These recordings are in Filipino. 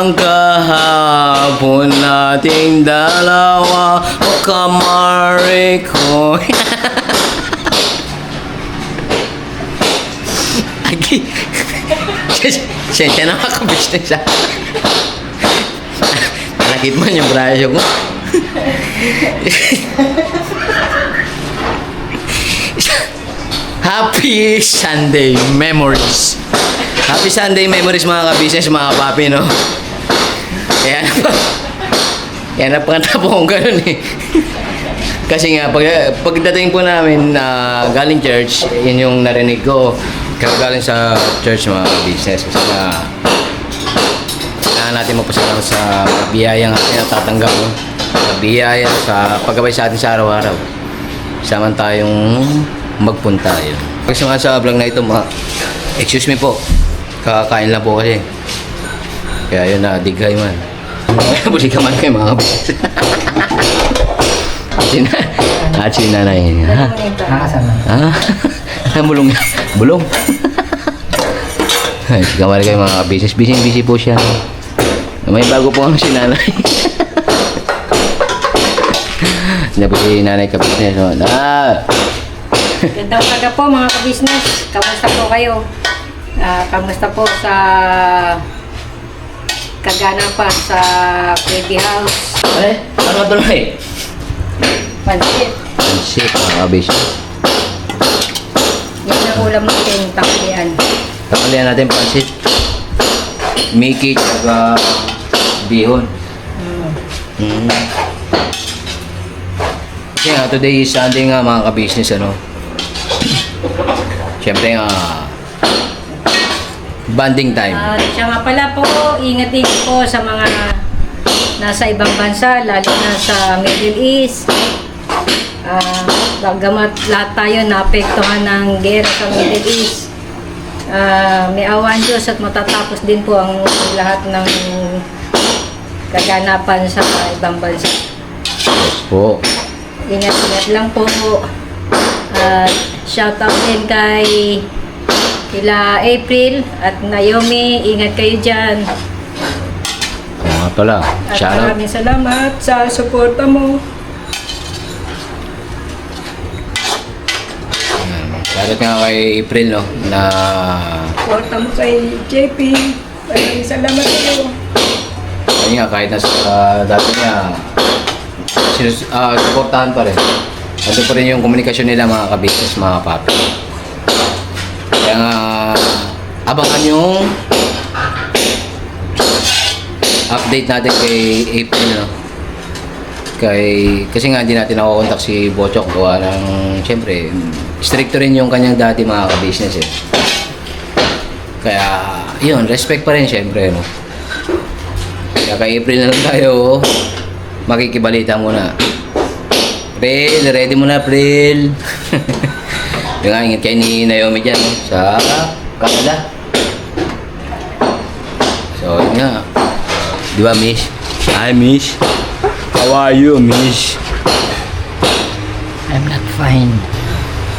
ang kahapon nating dalawa, o kamari ko. Agi. Siya na makabusiness ah. Nakit mo yung braso ko. Happy Sunday memories. Happy Sunday memories mga ka-business, mga papi, no? Kaya napakanta po akong ganun eh. Kasi nga, pagdating po namin galing church, yun yung narinig ko. Galing sa church mga business. Kasi na natin mapasalamat sa biyaya nga natatanggap mo. Biyaya sa paggabay sa atin sa araw-araw. Sama tayong magpunta yun. Kasi nga sa vlog na ito, excuse me po. Kakain lang po kasi. Kaya yun na, digay man. Buli ka man kayo mga business. Sina na yun. Nakasama. Bulong. Bulong. Kamari kayo mga business. Busy po siya. May bago po ang sinanay. Hindi po si nanay ka-business. Gandang umaga po mga ka-business. Kamusta po kayo? Kamusta po sa kaganapan sa Pwede House? Ano ito na eh? Pansit. Pansit mga business. Yan ang ulam natin, tanghalian. Tanghalian natin pansit. Mickey tsaka bihon. Kasi nga, today is Sunday nga mga ka-business, ano. Siyempre nga, bonding time. Siya nga pala po, ingat din po sa mga nasa ibang bansa, lalo na sa Middle East. Bagamat lahat tayo naapektuhan ng gera sa Middle East. May awan Diyos at matatapos din po ang lahat ng kaganapan sa ibang bansa. Yes po. Ingat-ingat lang po. Shout out din kila April at Naomi. Ingat kayo dyan. Mga pala. At Shout out. maraming salamat sa suporta mo. Shoutout nga kay April, no, na Suporta mo kay JP. Maraming salamat sa iyo. ayun nga, kahit nasa dati niya, supportahan pa rin. Ito pa rin yung komunikasyon nila mga ka-business, mga papi. Kaya nga, abangan yung update natin kay April, no? Kasi nga hindi natin nakukontak si Bochok gawa ng, siyempre, stricto rin yung kanyang dati mga ka-business eh. Kaya, yun, respect pa rin siyempre, no? Kaya kay April na lang tayo, makikibalita muna. April, ready mo na, April. Yung nga, ingat kayo ni Naomi dyan, no? Sa Canada. So, yun nga. Di ba, Miss? Hi, Miss. How are you, Miss? I'm not fine.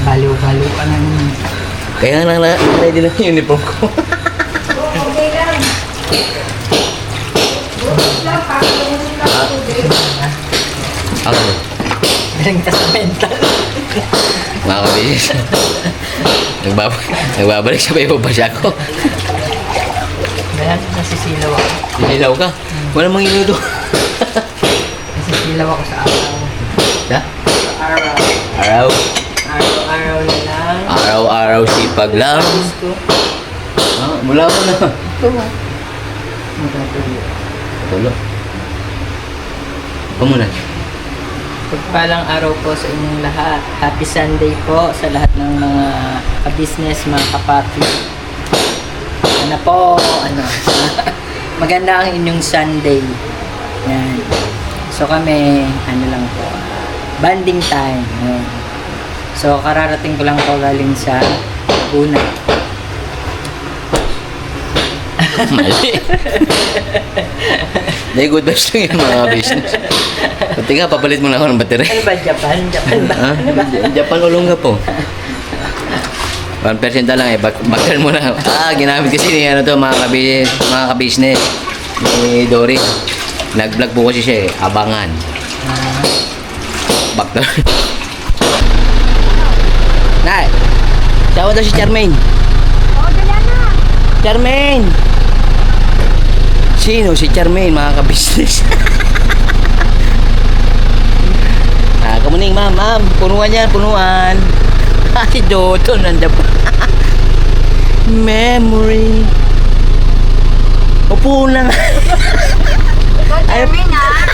Balo-balo ka na naman. Kaya nga ready lang yung uniform ko. Okay lang. Ako. Galing ka sa mental. Mga kabis. Nagbabalik sa bayo pa siya ko. Dahil nasisilaw ako. Ilaw ka? Wala mang ilaw doon. Nasisilaw ako sa araw. Da? Sa araw. Araw. Araw-araw na lang. Araw-araw sipag lang. Gusto. Mula ko na. Ito mo. Magkatuloy. Tulo. Ikaw muna. Pagpalang araw po sa inyong lahat. Happy Sunday po sa lahat ng mga ka-business, mga kapati. Ano po, maganda ang inyong Sunday. Yan. So kami, lang po, bonding time. Yan. So kararating ko lang po galing sa Laguna. Mali. May good vibes lang yung mga business. Pati nga, papalit mo na ako ng battery. Ano ba, Japan? Japan ba? Ano ba? Japan ulong ka po. 1% lang eh. Bakal mo na. Ginamit kasi ni mga ka-business. ni Dory. Nag-vlog po kasi siya eh. Abangan. Back to. Nay! Sawa daw si Charmaine. Oh, dala na. Charmaine! Sino si Charmaine, mga ka-business? Kamuning, ma'am. Punuan yan, punuan. Si Doto, nandiyan pa. Memory. Upo na nga. Good timing, ha?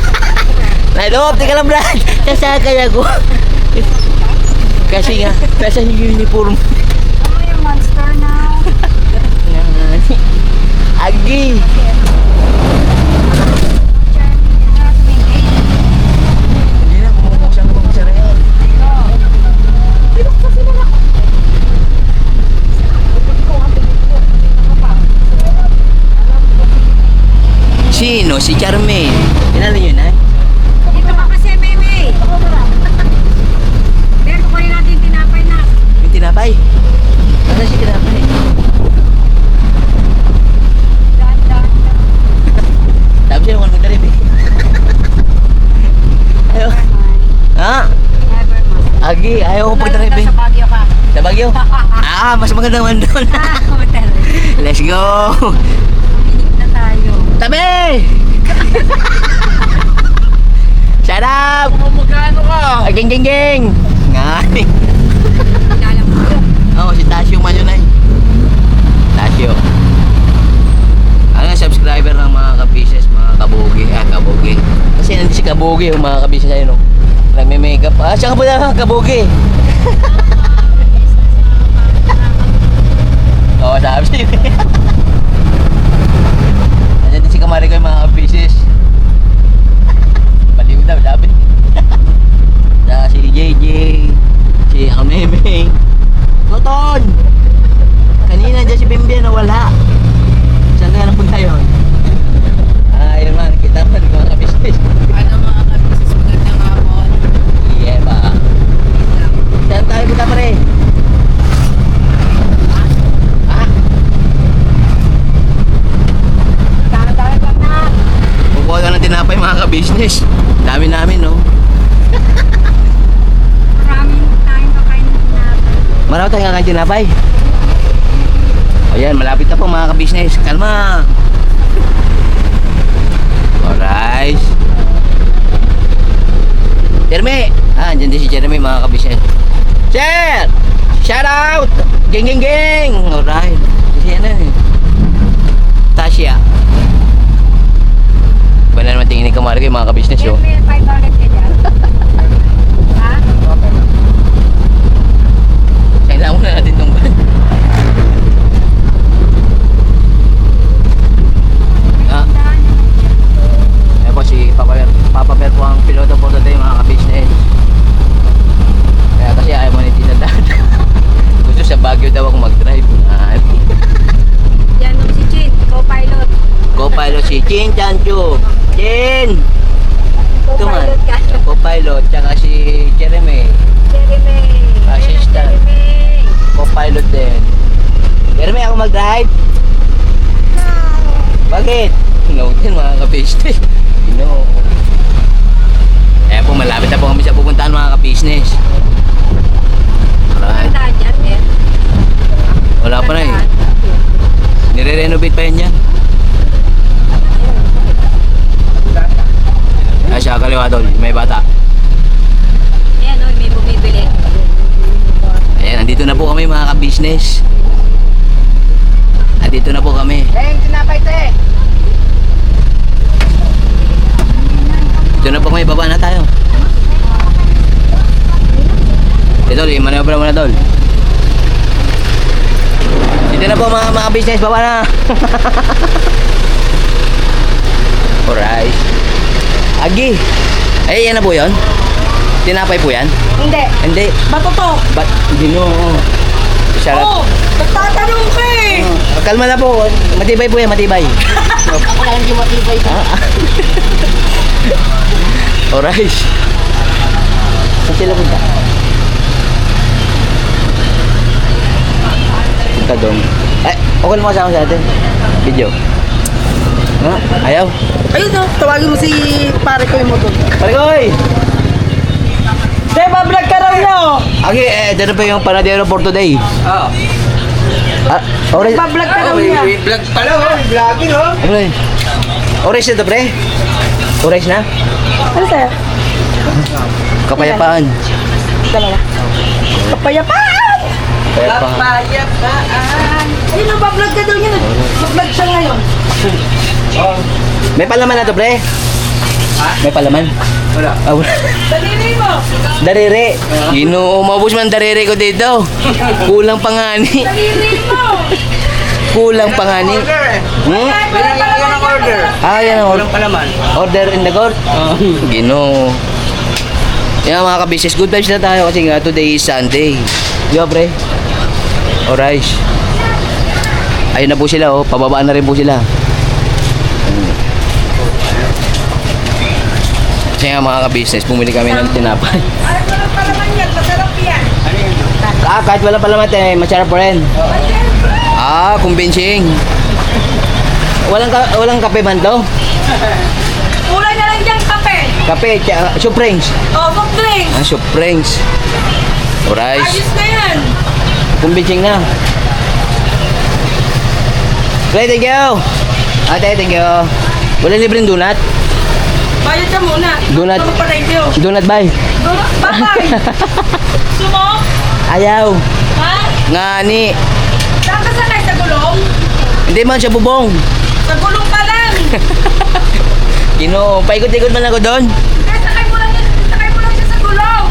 Nailop, teka lang, Brad. Sasakay ako. Kasi nga, nasa uniform. Ano yung monster now? Agi. Hindi na, kumusang kumusang na yan. Sino? Si Charmaine. Kilala yun, ha? Dito ka kasi, Meme. Pero kukunin natin tinapay na. Yung tinapay. Ano si tinapay? Daan. Sabi siya naman magdarip eh. Ayaw. Ha? Never mind. Agi, ayaw ko pagdarip eh. Sa Baguio ka. Sa Baguio? Mas maganda naman doon. Hotel. Let's go! Minig na tayo. Tabi! Shut up! Magkano ka? Geng geng geng! Ngani! Kilala mo. Oo, si Tasio man yun ay. Tasio. Ano nga subscriber ng mga kabises, mga kabugi. Kabugi. Kasi nandito si kabugi, yung mga kabises ayun no. Nagme-makeup. Siya ka pala kabugi. Oo, sabi siya. Nandiyan din si Kamari ko yung mga kabises. Baliw daw, sabi. Si JJ, si Ameme. Tuton! Kanina dyan si Bimbi nawala. Saan nga napunta yun? Yun man, kita mo ng mga kabisnes. Ano mga kabisis, magandang hapon. Yeah ba? Saan tayo punta pa rin? Ha? Daan lang na. Kukuha ka ng tinapay mga kabisnes. Dami namin no? Maraming time kakain ng tinapay. Marami tayong kakain tinapay. O yan, malapit na po mga kabisnes. Kalma! Alright. Jeremy! Andyan din si Jeremy mga kabisnes. Sir! Shout out! Geng geng geng! Alright. Kasi yan eh. Tasya. Iba na naman tingin ni Kamari ko yung mga kabisnes yun. May 500 ka dyan. Ha? Kailangan na natin itong ban. Ayan po si Papa Per po ang piloto po today mga kabisnes. Kaya kasi ayaw mo ni Tita Dada. Gusto sa Baguio daw ako mag-drive. Yan si Chin, co-pilot. Co-pilot si Chin Chancho. Chin! Ito man. Co-pilot ka. Co-pilot. Tsaka si Jeremy. Jeremy. Assistant. Jeremy. Co-pilot din. Jeremy, ako mag-drive? Bakit? No din mga ka-business. No. Eh po, malapit na po kami sa pupuntahan mga ka-business. Alright. Saan dyan, eh? Wala pa na eh. Nire-renovate pa yan dyan. Sa kaliwa tol, may bata. Ayan, oh, may bumibili. Ayan, nandito na po kami mga ka-business. Nandito na po kami. Tinapay te! Dito na po kami, baba na tayo. Dito, manobra mo na tol. Dito na po mga business, baba na. Alright. Agi. Ay, yan na po yun? Tinapay po yan? Hindi. Hindi. Bato to. Ba't? Hindi no. Sarap. Oh, nagtatanong ka eh. Kalma na po. Matibay po yan, matibay. Ako lang hindi matibay. Alright. Saan sila punta? Punta doon. Eh, okay lang makasama sa atin. Video. Ha? Ayaw? Ayun na, tawagin mo si pare ko yung mo doon. Parikoy! Te, bablog ka raw niya oh. Okay, ito na pa yung panadero for today. Oo. Orange. Bablog ka raw niya. Vlog pala oh. Vlogging oh. Ano yun? Orange na to, pre? Orange na? Ano sa'yo? Kapayapaan. Dalawa. Kapayapaan! Kapayapaan. Ayun na, bablog ka daw niya. Bablog siya ngayon. May palaman na to, pre? May palaman? Wala. Ah, wala. Daliri mo! Darere. Umabos man darere ko dito. Kulang pangani. Daliri mo! Kulang pangani. Hmm? Pwede ka ng order. Ah, yan ang Walang palaman. order in the court. Ginoo. Yan mga ka-business, good vibes na tayo kasi nga today is Sunday. Di ba, pre? Alright. Ayun na po sila, oh. Pababaan na rin po sila. Kasi nga mga ka-business, bumili kami ng tinapay. Ay, walang palaman yan. Masarap yan. Kahit wala pa lamat eh, masarap pa rin. Ah, convincing. Walang kape man to? Kulay na lang dyan, kape. Kape, soup drinks. Oh, soft drinks. Ah, soup drinks. Alright. Ayos na yan. Convincing na. Play, thank you. Ate, thank you. Wala libreng donut? Bayad ka muna. Donut. Ito pa thank you. Donut bye. Donut, bye-bye. Sumo? Ayaw. Ha? Ngani. Saan ka sakay? Sa gulong? Hindi man siya bubong. Sa gulong pa lang. Ginoo, paikot-ikot man ako doon. Hindi, sakay mo lang yan. Sakay mo lang siya sa gulong.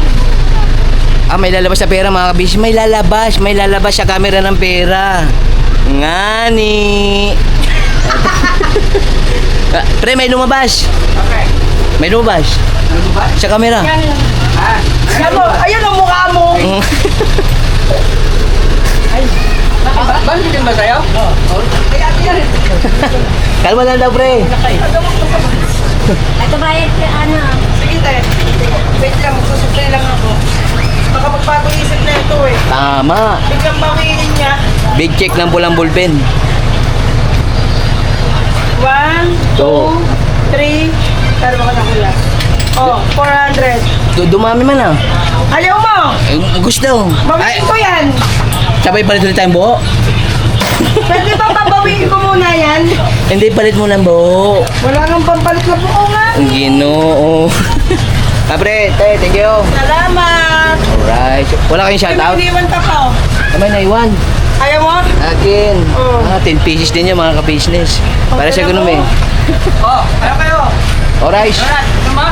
Ah, may lalabas sa pera mga kabis. May lalabas sa camera ng pera. Ngani. Ah, pre, may lumabas. Okay. May lumabas. Ano ba? Sa camera. Yan. Ah. Yan mo. Ayun ang mukha mo. Balik din ba sa'yo? Oo. Kaya yan. Kalma lang daw, pre. Ito bayad ka, ano? Sige, te. Wait lang, magsusuplay lang ako. Baka magpapag-isip na ito eh. Tama. Biglang bawiin niya. Big check ng pulang ballpen. 1, 2, So, 3. Pero baka nakula. Oh, 400. dumami man ah. Ayaw mo! Gusto. Ay, Bawiin ko yan! sabay palit ulit tayong buho. Pwede ba pabawiin ko muna yan? Hindi, palit mo ng buho. Wala nang pampalit na buo nga. Ang Ginoo. Ah, pre, thank you. Salamat! Alright. Wala kayong shoutout? Iniwan ka pa. oh. Kamay na iwan. Ayaw mo? Akin. Oh. 10 pieces din yun mga ka-business. Para sa ganun eh. Oh, ano kayo? Alright. Donut. Ano ba?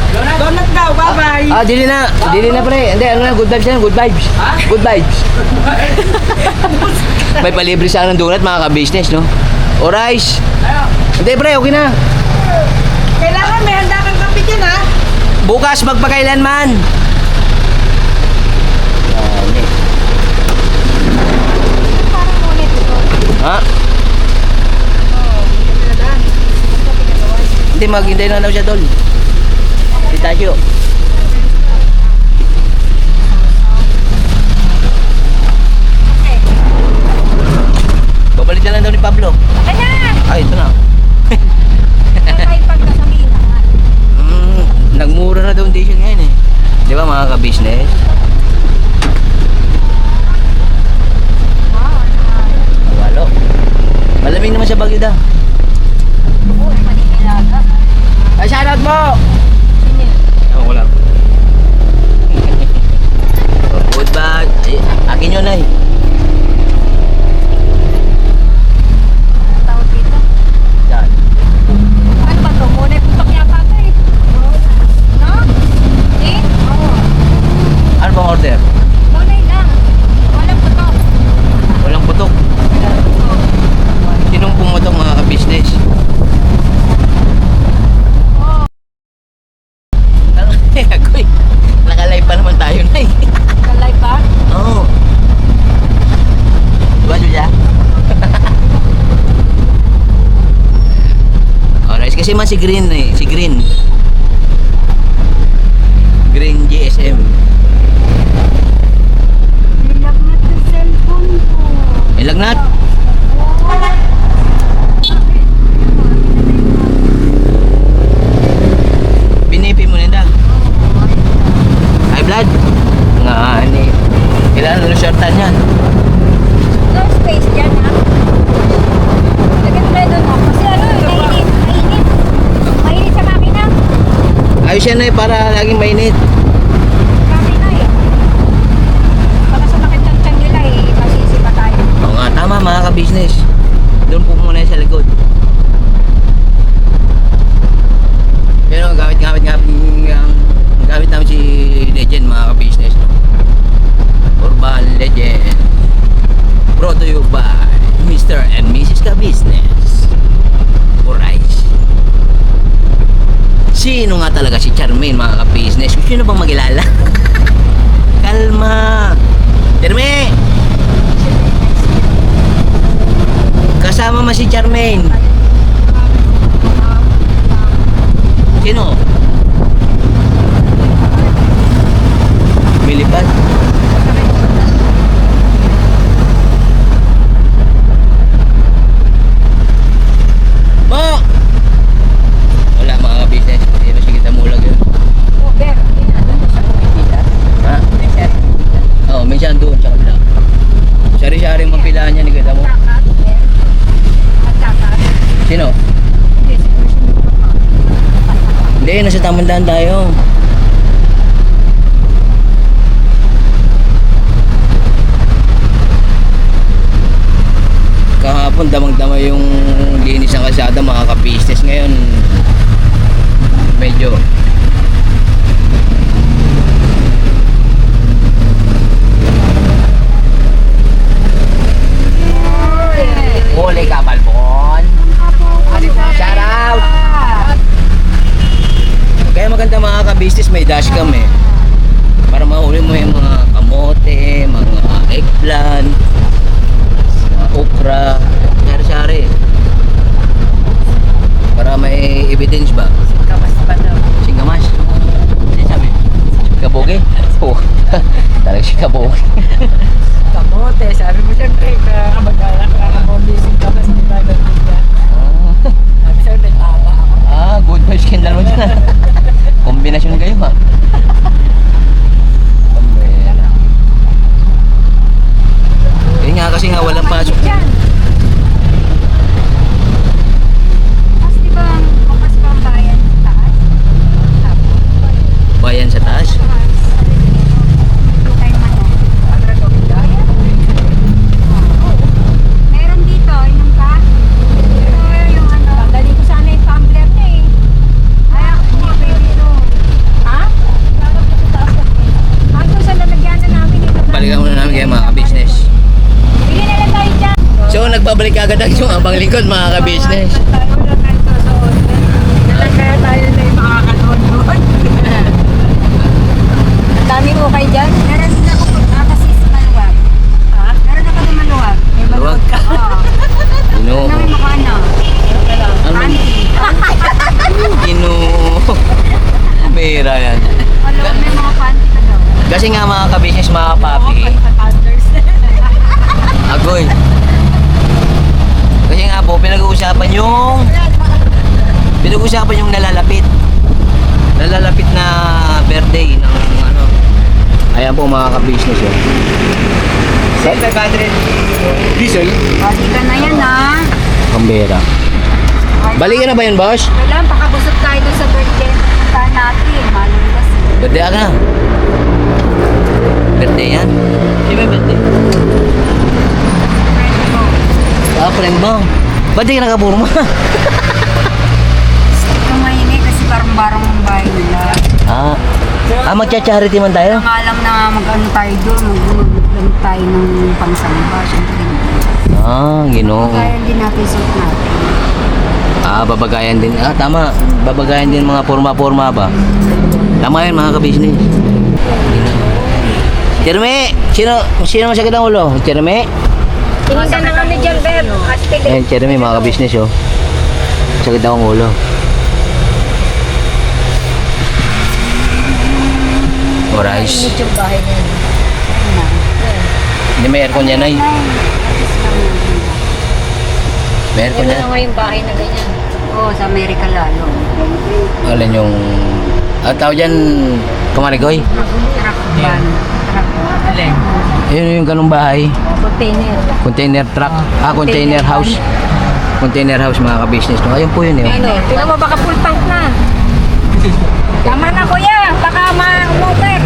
Donut. Donut daw, bye-bye. Ah, dili na. Dili na pre. Hindi, ano na, good vibes na. Good vibes. Good vibes. May palibre sana ng donut mga ka-business, no? Alright. Hindi pre, okay na. Kailangan may handa kang kape dyan, ha? Bukas magpakailanman. Ha? Hindi, maghintay na daw siya doon. Si Tasyo. Babalik na lang daw ni Pablo. Ayan! Ay, ito na. Kahit pagkasabihin naman. Nagmura na daw ang diesel ngayon eh. Di ba mga ka-business? Walo. Malamig naman sa Baguio daw. Oo, maninilaga. Ay, shoutout mo! Sino yun? Ako lang. Good bag. Ay, akin yun ay. Anong tawag dito? Yan. Ano ba ito? Muna yung putok yata ito eh. No? Eh? Oo. Ano bang order? Muna lang. Walang putok. Walang putok. Sinong pumutok mga ka-business? Ako eh. Naka-live pa naman tayo na eh. Kalay ba? Oo. Diba, Julia? Alright, kasi man si Green eh. Si Green. Green GSM. Nilagnat ng cellphone ko. Ilagnat? Ayos yan eh, para laging mainit. Grabe na eh. Baka sa lakit ng tiyan nila eh, masisi pa tayo. Oo nga, tama mga ka-business. Doon po muna yan sa likod. Pero ang gamit namin si Legend mga ka-business. No? Urban Legend. Brought to you by Mr. and Mrs. Ka-business. Alright. Sino nga talaga si Charmaine mga ka-business? Gusto nyo bang magilala? Kalma. Charmaine! Kasama mo si Charmaine. Sino? Milipad. Mo! Wala mga ka-business. Hindi na siya kita mulag yun. Uber, Ha? Oo, minsan doon sa kabila. Sari-sari mong pilahan niya ni kita mo. Sino? Hindi, nasa tamandaan tayo. Kahapon damang-dama yung linis ng kalsada mga ka-business. Ngayon medyo huli ka, Balbon. Shout out! Kaya maganda mga ka-business, may dashcam eh. Para mahuli mo yung mga kamote, mga eggplant, mga okra, sari-sari. Para may evidence ba? Kamas pa daw. Singkamas. Ano sabi? Kaboge? Oo. Talagang si Kaboge. Kamote, sabi mo siyempre, kamag-alak ka mo, bising kamas ni Bagal Pizza. Sabi siyempre, tama ako. Good vibes kayo dalawa dyan. Kombinasyon kayo ha. Pambera. Yun nga kasi nga walang pasok. Diyan. Tapos di ba, bukas pa ang bayan sa taas? Tapos, Bayan sa taas. tayo manok. Meron dito, inom ka? Ito yung ano. Dali ko sana yung tumbler niya eh. Ay, hindi pwede ito. Ha? Doon sa lalagyan na namin ito. Balikan muna namin kayo mga ka-business. Bili na lang tayo dyan. So nagbabalik agad ang yung abang lingkod mga ka-business. Tayo na tayo susunod. Nalang kaya tayo na yung makakanood. Dami mo kayo dyan? Meron din ako kasi sa maluwag. Ha? Meron ako sa maluwag. Luwag. Oo. Ginoo. Ano yung mukha na? Ano? Ginoo. Pera yan. Alam, may mga panty ka daw. Kasi nga mga ka-business, mga papi. Agoy. Kasi nga po, pinag-uusapan yung nalalapit na birthday ng ano. Ayan po mga ka-business yun. 500. Diesel? Pati ka na yan ha. Kambera. Balikan na ba yun, boss? Wala, pakabusog tayo doon sa birthday. Puntahan natin. Malang kasi. Birthday ka na. Birthday yan? Di ba birthday? Friend ko. Friend mo. Ba't di ka nakapurma? Tumahingi kasi barong-barong ang bahay nila. Magcha-charity man tayo? Nga lang na mag-ano tayo doon. Mag-ano tayo ng pangsamba. Siyempre. Ginoo. Kaya din natin suot natin. Babagayan din. Tama. Babagayan din mga forma-forma ba? Tama yun mga ka-business. Jeremy! Sino masakit ang ulo? Jeremy? Tingin ka na kami dyan, Beb. At tilig. Ayan, Jeremy mga ka-business oh. Sakit ang ulo. Alright. Init yung bahay niya. Hindi may aircon yan ay. May aircon Ano yan. na nga yung bahay na ganyan? Oo, sa Amerika lalo. Alin yung... tawag dyan, Kamarigoy. Truck van. Truck van. Alin? Yun yung ganung bahay. Container. Container truck. Container house. Container house mga ka-business. No? Ayun po yun eh. Ano? Tingnan mo baka full tank na. Tama na kuya, baka ma-over.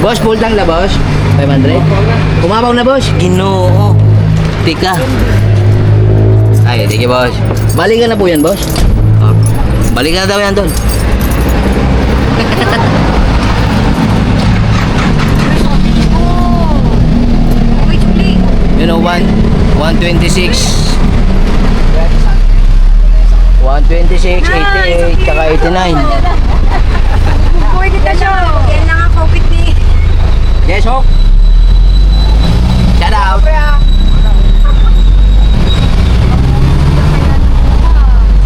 Boss, full tank na boss? 500? Kumabaw na boss? Ginoo. Tika. Ay, sige boss. Balikan na po yan boss. Oh. Balikan na daw yan doon. Wait, please. You know, 126. 126, 88, tsaka 89. Pwede ka siya. Yan lang ang COVID ni. Yes, Hawk. Shout out.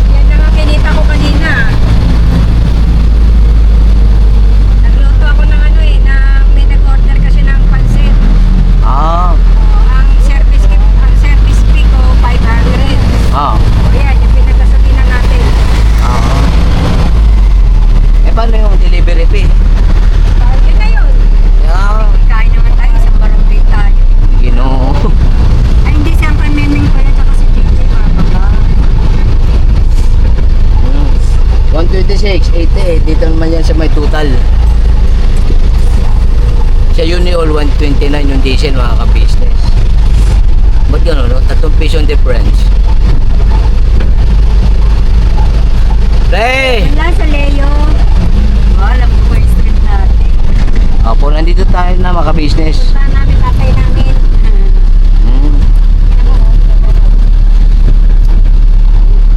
Yan lang ang kinita ko kanina. Nagluto ako ng ano eh, na may nag-order kasi ng pansit. Ah. Ang service fee ko 500. Ah. O yan, yung pinagkasalinan natin. Ah. Eh, paano yung delivery fee? Yun na yun. Yeah. Kain naman tayo, isang barong din tayo. Ginoo. Ay, hindi siyang panmeming pala, tsaka si JJ, mga baka. 126, 88. Dito naman yan sa may total. Sa Uniol, 129 yung diesel, mga ka-business. Ba't gano'n, no? 3 piso yung difference. Pre! Wala sa Leo. Alam ko ba yung street natin? Opo, nandito tayo na, mga ka-business. Punta namin, tatay namin. Hmm.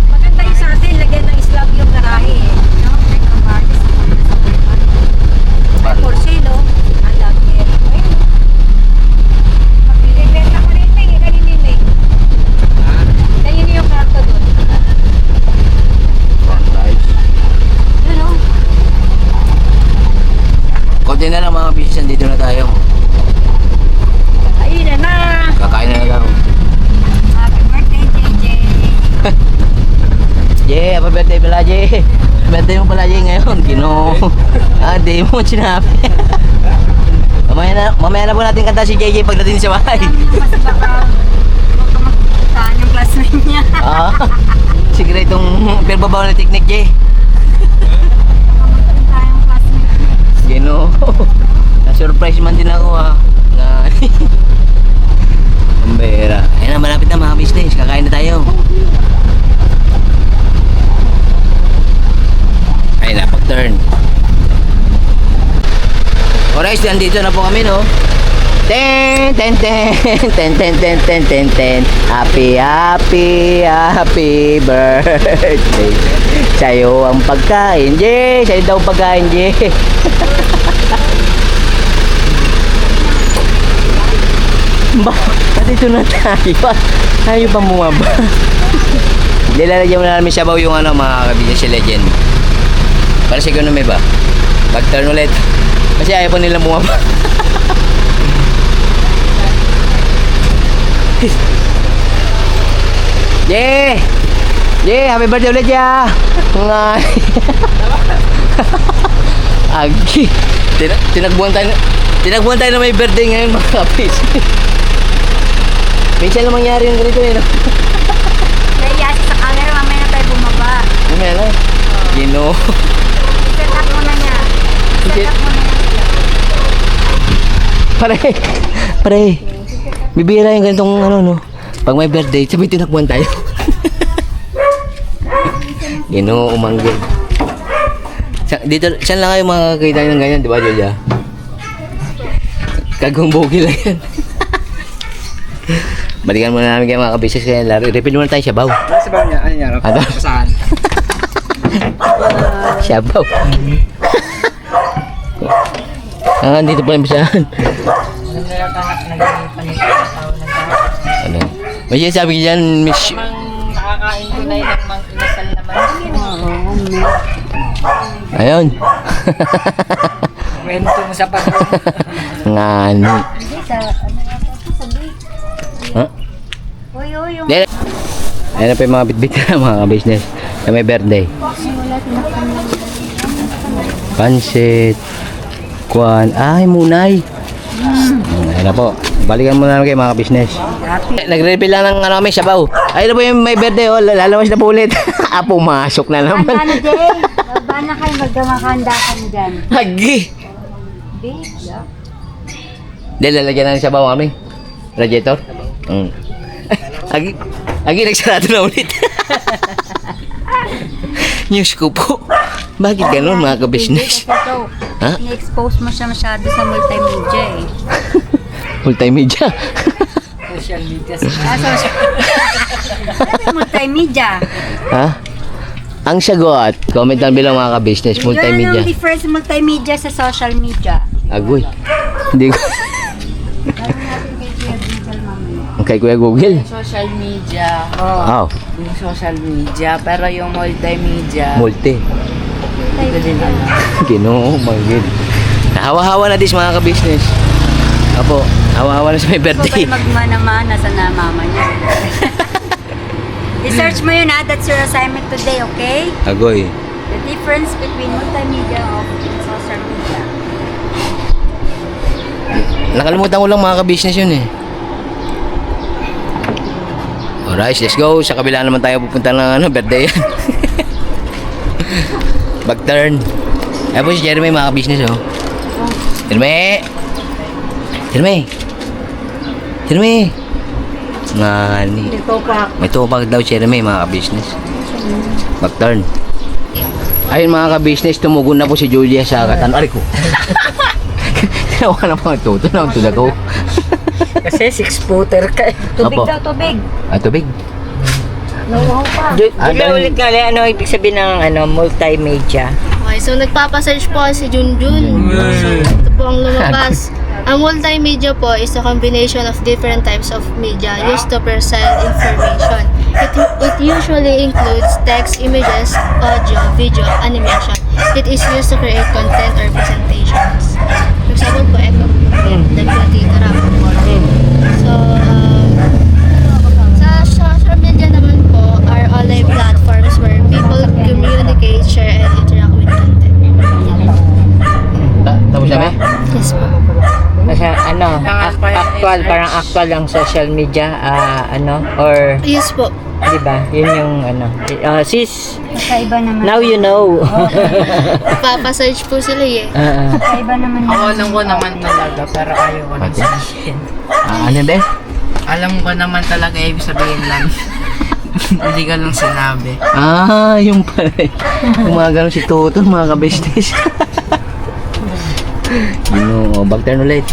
Maganda yung sa atin, lagyan ng slab yung garahe eh. No? May kabatis. May for sale, oh. Ang lagi eh. Ayun. Magbibenta ko rin, Ming. Kanina, Ming. Kanina yung karto doon. Yun, oh. Konti na lang mga business, nandito na tayo. Ayun na na. Kakain na lang. Happy birthday, JJ. Jay, happy birthday pala, Jay. Birthday mo pala, Jay, ngayon. Ginoo. Ah, day mo, sinabi. mamaya na po natin kanta si JJ pagdating sa bahay. Mas baka huwag ka magpupuntahan yung classmate niya. Ah, siguro itong perbabaw na teknik, Jay. Baka magpuntahan yung classmate niya. Ginoo. Na-surprise man din ako, ha. Na... Pambera. Ayun na, malapit na mga business. Kakain na tayo. Ayun na, pag-turn. Alright, nandito na po kami, no? Ten, ten, ten, ten, ten, ten, ten, ten, ten. Happy, happy, happy birthday. Sa'yo ang pagkain, Jay. Sa'yo daw pagkain, Jay. Ba, dito na tayo. Tayo pa bumaba. Nilalagyan mo na namin sabaw yung ano, mga kabigyan si Legend. Para sa economy ba? Pag-turn ulit. Kasi ayaw pa nilang bumaba. Yeah! Yeah! Happy birthday ulit, ya! Nga! Agi! Tinagbuhan tayo na may birthday ngayon, mga kapis. Minsan lang mangyari yung ganito, eh, no? Kaya sa camera, mamaya na tayo bumaba. Mamaya na. Gino. Set up mo na niya. Set up mo na niya. Pare. Bibira yung ganitong ano, no? Pag may birthday, sabi tinakbuhan tayo. Gino, umanggil. Dito, saan lang kayo makakita ng ganyan, di ba, Julia? Kagong bogi lang yan. Balikan muna namin kayo mga kabisnes kaya laro. Refill muna tayo siyabaw. Sa ba niya? Ano niya? Ano? Saan? Siyabaw. Dito pa yung bisahan. Ano? May sinasabi dyan, Miss... Nakakain ko na yun ng mga inasal naman. Ayun. Kwento mo sa pag Ngani. Huh? Uy, yung Dere. Ayun na pa yung mga bitbit na mga business na may birthday. Pansit. Kuan. Ay, munay. Ayan na po. Balikan muna namin kayo mga business. Nagre-refill lang ng ano kami, sabaw. Ayun na po yung may birthday, oh. Lalawas na po ulit. Pumasok na naman. Handa na, Jay. Baba na kayo, magdamakanda ka na dyan. Hagi! Babe, yeah. Hindi, lalagyan na ng sabaw kami. Radiator. Agi, nagsarado na ulit. News ko po. Bakit ganun mga ka-business? Kasi ito, Ha? ni-expose mo siya masyado sa multimedia eh. Multimedia. Social media. Multimedia. Ha? Ang sagot, comment down below mga ka-business, multimedia. Yun ang difference multimedia sa social media. Agoy. Hindi ko. Kay Kuya Google. Social media. Oh, Yung social media. Pero yung multimedia. multi. Hindi din alam. Ginoo, magid. Hawa-hawa na dis mga ka-business. Apo, hawa-hawa na sa may Huwag birthday. kayo magmana-mana sa mama niya. I-search mo yun ha, that's your assignment today, okay? Agoy. The difference between multimedia and social media. Nakalimutan ko lang mga ka-business yun eh. Alright, let's go. Sa kabila naman tayo pupunta ng birthday yan. Back turn. Ayan po si Jeremy mga ka-business oh. Jeremy! Jeremy! Jeremy! Ngani. Ito pa. May tupak daw Jeremy mga ka-business. Back turn. Ayun mga ka-business, tumugon na po si Julia sa katan. Ari ko. Tinawa na mga tuto na ang tulad ko. Kasi 6-footer ka eh. Tubig Apo. daw, tubig. Tubig. Nauhaw pa. Julia, ulit nga, ano ibig sabihin ng multimedia? Okay, so nagpapasearch po si Junjun. So, ito po ang lumabas. Ang multimedia po is a combination of different types of media used to present information. It usually includes text, images, audio, video, animation. It is used to create content or presentations. For example po, ito. Nagplatita rap. So, sa social media naman po are online platforms where people communicate, share, and interact with content. Tapos sabi? Yes po. Kasi actual, parang actual ang social media, or, Yes po. di ba? Yun yung, sis, Kakaiba naman. now you know. Papasearch po sila eh. Kakaiba naman. Ako alam ko naman talaga, pero ayaw ko nang Pati? sabihin. Ano din? Alam ko naman talaga, ibig sabihin lang. Hindi ka lang sinabi. Yung pala. Gumagano si Toto, mga ka-business. Back turn ulit.